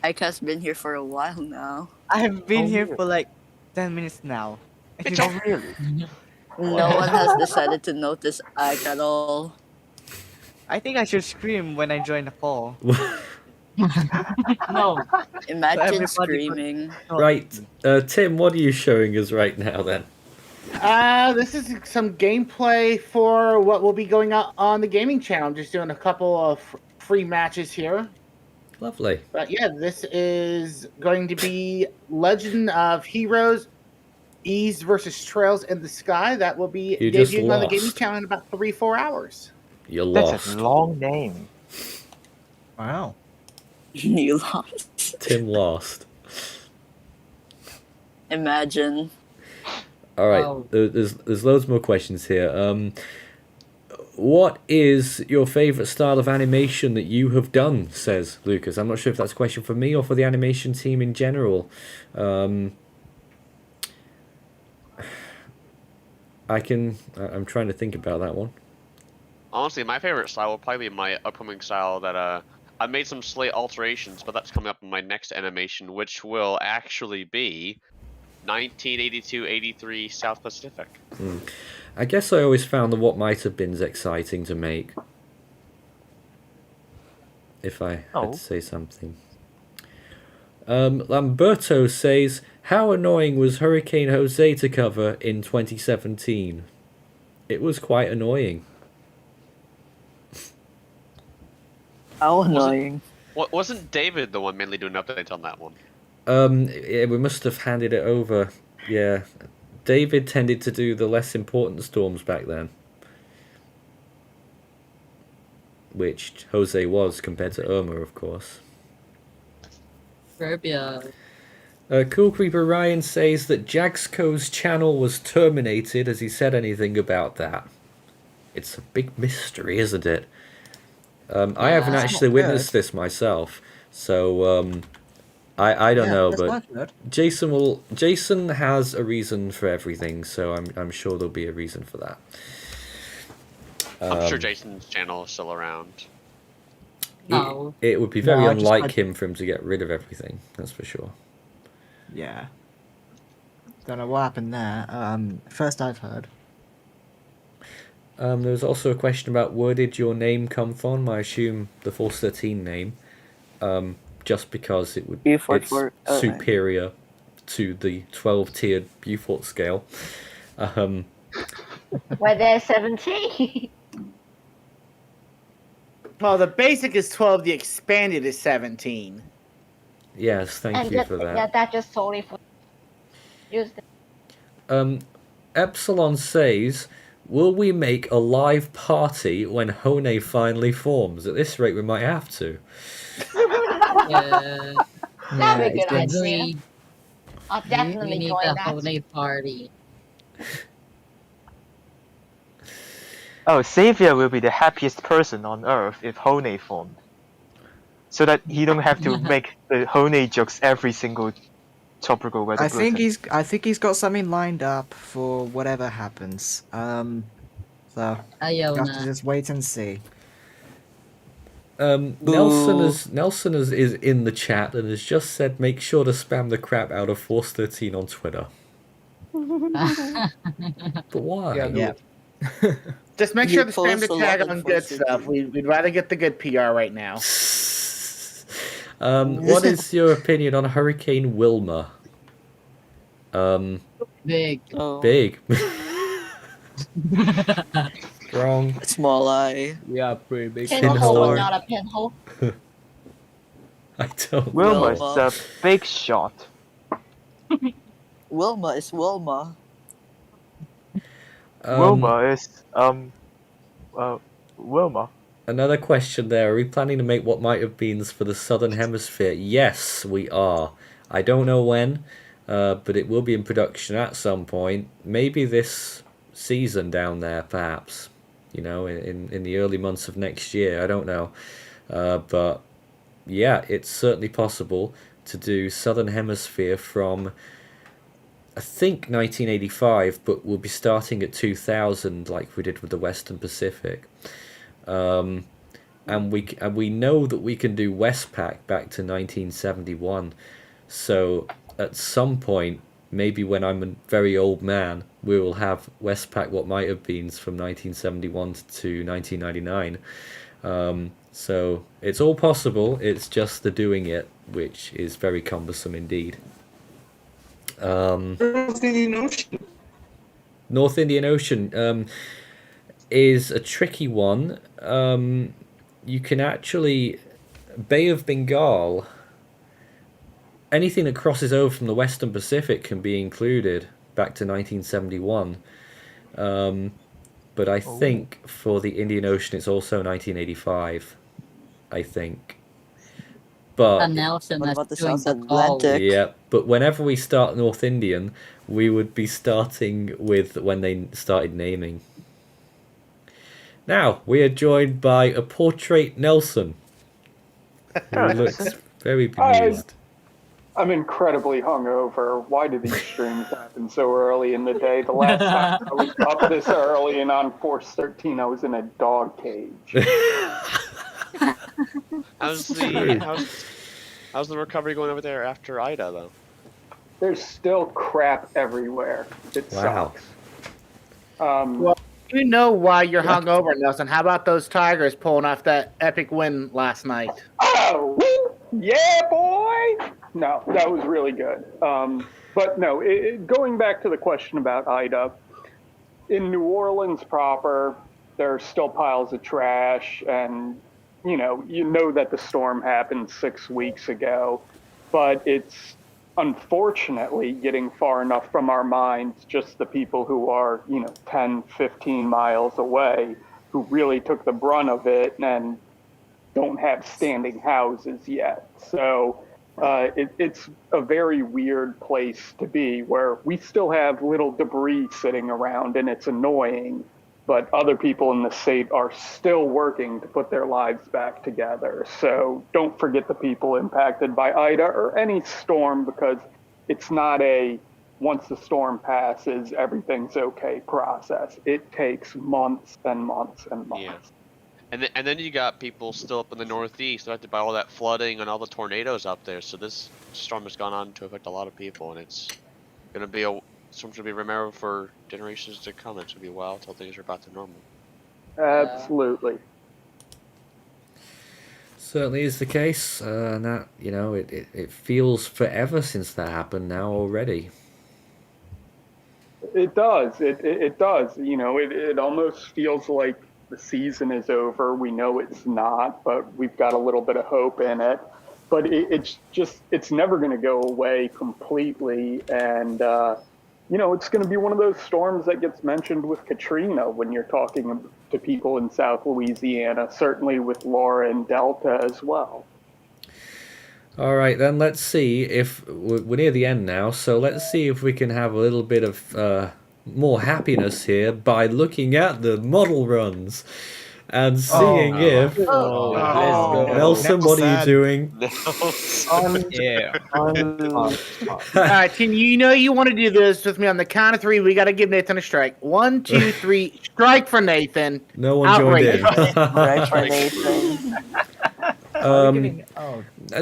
Ike has been here for a while now. I have been Oh, here really? for like 10 minutes now. Mitchell, Really? No one has decided to notice Ike at all. I think I should scream when I join the call. No. Imagine everybody screaming. Right, Tim, what are you showing us right now then? This is some gameplay for what will be going out on the gaming channel. I'm just doing a couple of free matches here. Lovely. But yeah, this is going to be Legend of Heroes, Ease versus Trails in the Sky. That will be You just debuting on the gaming lost. channel in about 3-4 hours. You're That's lost. a long name. Wow. You lost. Tim lost. Imagine. All right, Wow. there's loads more questions here. What is your favorite style of animation that you have done? Says Lucas. I'm not sure if that's a question for me or for the animation team in general. I'm trying to think about that one. Honestly, my favorite style will probably be my upcoming style that I made some slight alterations, but that's coming up in my next animation, which will actually be 1982-83 South Pacific. I guess I always found the What Might Have Beens exciting to make. If I had to say something. Lamberto says, how annoying was Hurricane Jose to cover in 2017? It was quite annoying. How annoying. Wasn't David the one mainly doing updates on that one? Yeah, we must have handed it over. Yeah. David tended to do the less important storms back then. Which Jose was compared to Irma, of course. Serbia. Cool Creeper Ryan says that Jaxco's channel was terminated. Has he said anything about that? It's a big mystery, isn't it? I haven't That's actually not witnessed good. this myself, so I don't know, that's but not good. Jason has a reason for everything, so I'm sure there'll be a reason for that. I'm sure Jason's channel is still around. No. It would be very No, I just unlike had- him for him to get rid of everything, that's for sure. Yeah. Don't know what happened there. First I've heard. There was also a question about where did your name come from? I assume the Force 13 name, just because it's superior to the 12-tiered Beaufort scale. Where there's 17. Well, the basic is 12, the expanded is 17. Yes, thank you for that. Yeah, that just totally used it. Epsilon says, will we make a live party when Hone finally forms? At this rate, we might have to. Yeah. That'd be a good idea. Definitely. I'll We definitely need join a that. holiday party. Oh, Xavier will be the happiest person on Earth if Hone formed. So that he don't have to make the Hone jokes every single topical weather I think bulletin. I think he's got something lined up for whatever happens. So you have to Ayona. just wait and see. Nelson is in the chat and has just said make sure to spam the crap out of Force 13 on Twitter. But why? Yeah. Just make sure to spam the tag on good stuff. We'd rather get the good PR right now. What is your opinion on Hurricane Wilma? Big. Big. Strong. Small eye. Yeah, pretty big. Pinhole, not a pinhole. I don't Wilma's know. a big shot. Wilma is Wilma. Wilma is Wilma. Another question there. Are we planning to make What Might Have Beens for the Southern Hemisphere? Yes, we are. I don't know when, but it will be in production at some point. Maybe this season down there, perhaps. You know, in the early months of next year. I don't know. But yeah, it's certainly possible to do Southern Hemisphere from, I think, 1985, but we'll be starting at 2000 like we did with the Western Pacific. And we know that we can do Westpac back to 1971. So at some point, maybe when I'm a very old man, we will have Westpac What Might Have Beens from 1971 to 1999. So it's all possible. It's just the doing it, which is very cumbersome indeed. North Indian Ocean. North Indian Ocean is a tricky one. You can actually Bay of Bengal. Anything that crosses over from the Western Pacific can be included back to 1971. But I think for the Indian Ocean, it's also 1985. I think. But And Nelson What is about the doing South the call. Atlantic? yeah, but whenever we start North Indian, we would be starting with when they started naming. Now, we are joined by a portrait Nelson, who looks very bemused. I'm incredibly hungover. Why do these streams happen so early in the day? The last time I was up this early and on Force 13, I was in a dog cage. How's the recovery going over there after Ida, though? There's still crap everywhere. It Wow. sucks. Well, you know why you're hungover, Nelson. How about those Tigers pulling off that epic win last night? Oh, yeah, boy! No, that was really good. But no, going back to the question about Ida, in New Orleans proper, there are still piles of trash, and you know that the storm happened 6 weeks ago, but it's unfortunately getting far enough from our minds, just the people who are 10, 15 miles away, who really took the brunt of it and don't have standing houses yet. So it's a very weird place to be, where we still have little debris sitting around, and it's annoying, but other people in the state are still working to put their lives back together. So don't forget the people impacted by Ida or any storm, because it's not a once the storm passes, everything's okay process. It takes months and months and months. Yeah. And then you got people still up in the Northeast affected by all that flooding and all the tornadoes up there. So this storm has gone on to affect a lot of people, and it's gonna be something to be remembered for generations to come. It's gonna be a while until things are back to normal. Absolutely. Certainly is the case. And that, it feels forever since that happened now already. It does. It does. It almost feels like the season is over. We know it's not, but we've got a little bit of hope in it. But it's never going to go away completely. And, it's going to be one of those storms that gets mentioned with Katrina when you're talking to people in South Louisiana, certainly with Laura and Delta as well. All right, then let's see if we're near the end now. So let's see if we can have a little bit of more happiness here by looking at the model runs and seeing if Nelson, what are you doing? Yeah. All right, team. You want to do this with me on the count of three. We got to give Nathan a strike. 1, 2, 3. Strike for Nathan. No one joined in. Strike for Nathan.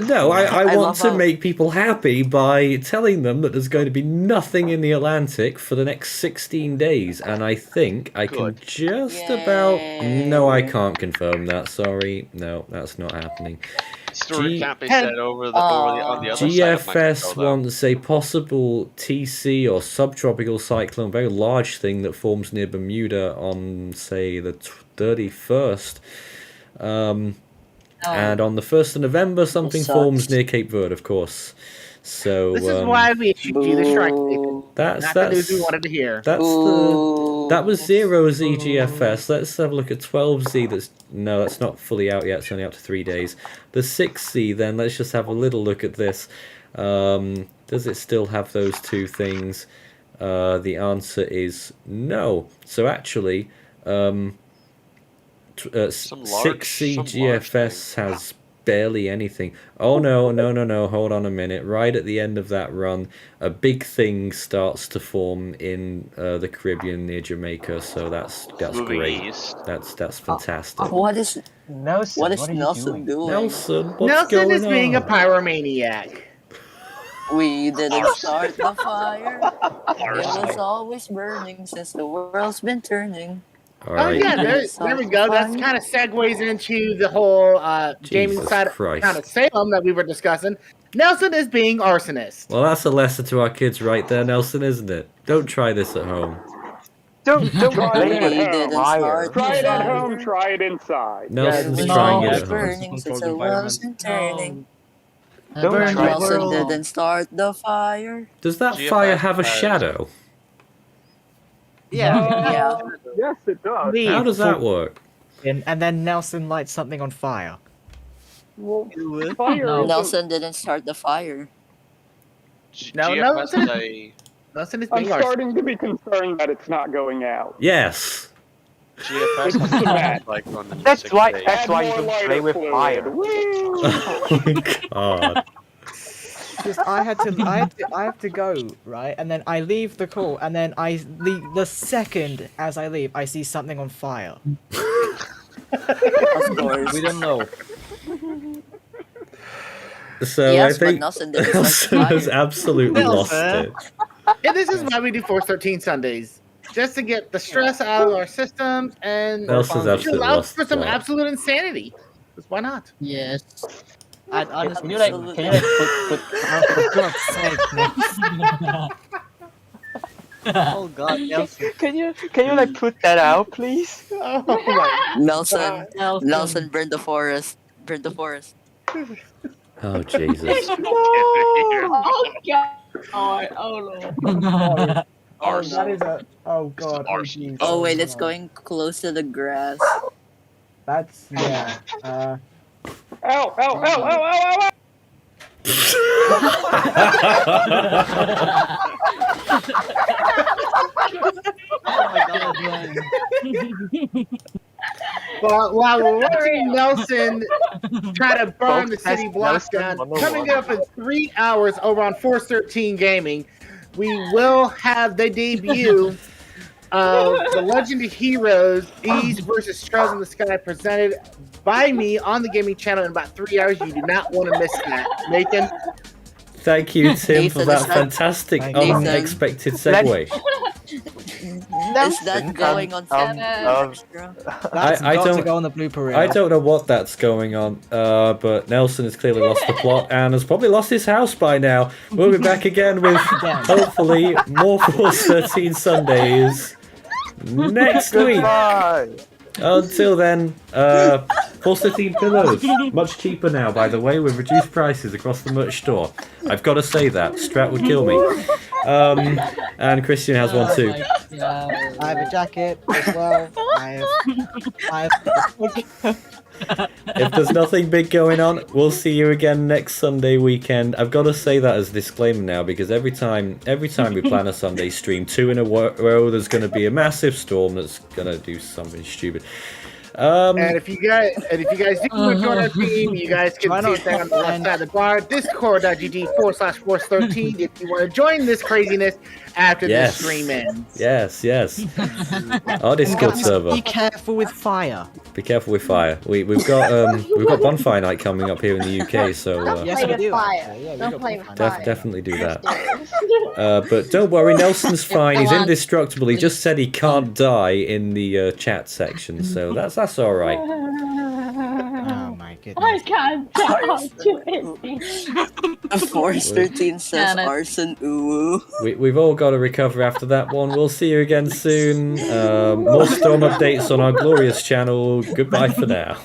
No, I want to make people happy by telling them that there's going to be nothing in the Atlantic for the next 16 days, and I think I can just about... No, I can't confirm that, sorry. No, that's not happening. Story can't be said on the other side of GFS Mexico, though. wants a possible TC or subtropical cyclone, very large thing that forms near Bermuda on, say, the 31st. And on the 1st of November, something forms near Cape Verde, of course. So this is why we issued you the strike, Nathan. That's the news we wanted to hear. That was 0Z GFS. Let's have a look at 12Z. That's not fully out yet. It's only out to 3 days. The 6Z, then, let's just have a little look at this. Does it still have those two things? The answer is no. So actually... 6C GFS has barely anything. Oh no, hold on a minute. Right at the end of that run, a big thing starts to form in the Caribbean near Jamaica, so that's great. That's fantastic. What is Nelson? Nelson doing? Nelson, what's Nelson going is being a on? pyromaniac. We didn't start the fire. It was always burning since the world's been turning. All Oh right. yeah, there we go. That's kind of segues into the whole gaming Jesus side Christ. kind of Salem that we were discussing. Nelson is being arsonist. Well, that's a lesson to our kids right there, Nelson, isn't it? Don't try this at home. Don't Try blame it it at on home. fire. Try it at home. Try it inside. Nelson's we trying know it how at to home. Burning since the world's been turning. Don't Burn try the Nelson world. didn't start the fire. Does that GFS fire have a has- shadow? Yeah. Yeah. Yes, it does. How does that work? And then Nelson lights something on fire. Well, fire No. isn't- Nelson didn't start the fire. No, GFS Nelson, is a Nelson is I'm being arsonist. starting to be concerned that it's not going out. Yes. GFS has a Matt. like on the That's 6 why. days. That's why you Add more don't play lighter with fluid. fire. Woo! Oh my god. Just I have to go, right? And then I leave the call, and then I leave the second as I leave, I see something on fire. Of course. We don't know. So Yes, I but think Nelson didn't start Nelson the has fire. absolutely lost it. And this is why we do 413 Sundays. Just to get the stress out of our systems and Nelson's to absolutely allow lost for some the plot. absolute insanity. Because why not? Yes. And honestly, Can you like for God's sake, Nelson. Oh God, Nelson. Can you like put that out, please? Oh my Nelson. Nelson burned the forest. Burned the forest. Oh Jesus. Oh god. Oh no. Oh, that is a. Oh God. Oh, geez. Oh wait, it's God. going close to the grass. That's yeah. Ow, ow, ow, ow, ow, ow, Well, while we're watching Nelson try to burn the Folks, city that's block Nelson down, 101. coming up in 3 hours over on 413 Gaming, we will have the debut of The Legend of Heroes, Ease versus Trails in the Sky, presented by me on the gaming channel in about 3 hours. You do not want to miss that. Nathan? Thank you, Tim, for Nathan, that is that- fantastic, Nathan. unexpected segue. Is that going on extra? That's I got to don't- go on the blooper reel. I don't know what that's going on, but Nelson has clearly lost the plot and has probably lost his house by now. We'll be back again with, hopefully, more Force 13 Sundays next week. Goodbye. Until then, Force 13 pillows. Much cheaper now, by the way, with reduced prices across the merch store. I've got to say that. Strat would kill me. And Christian has one too. I have a jacket as well. I have. If there's nothing big going on, we'll see you again next Sunday weekend. I've got to say that as a disclaimer now, because every time we plan a Sunday stream, 2 in a row, there's going to be a massive storm that's going to do something stupid. And if you guys do want to join our team, you guys can see it there on the left side of the bar. Discord.gg/force13 if you want to join this craziness after Yes. the stream ends. Yes. Our Discord Guys, server. be careful with fire. Be careful with fire. We've got bonfire night coming up here in the UK, so Don't Yes, play we with do, fire. actually. Yeah, we Don't got play with bonfire. fire. definitely do that. But don't worry, Nelson's fine. He's indestructible. He just said he can't die in the chat section, so that's all right. Oh my goodness. I can't talk to it. Force 13 says Got it. arson. Ooh. We've all got to recover after that one. We'll see you again soon. More storm updates on our glorious channel. Goodbye for now.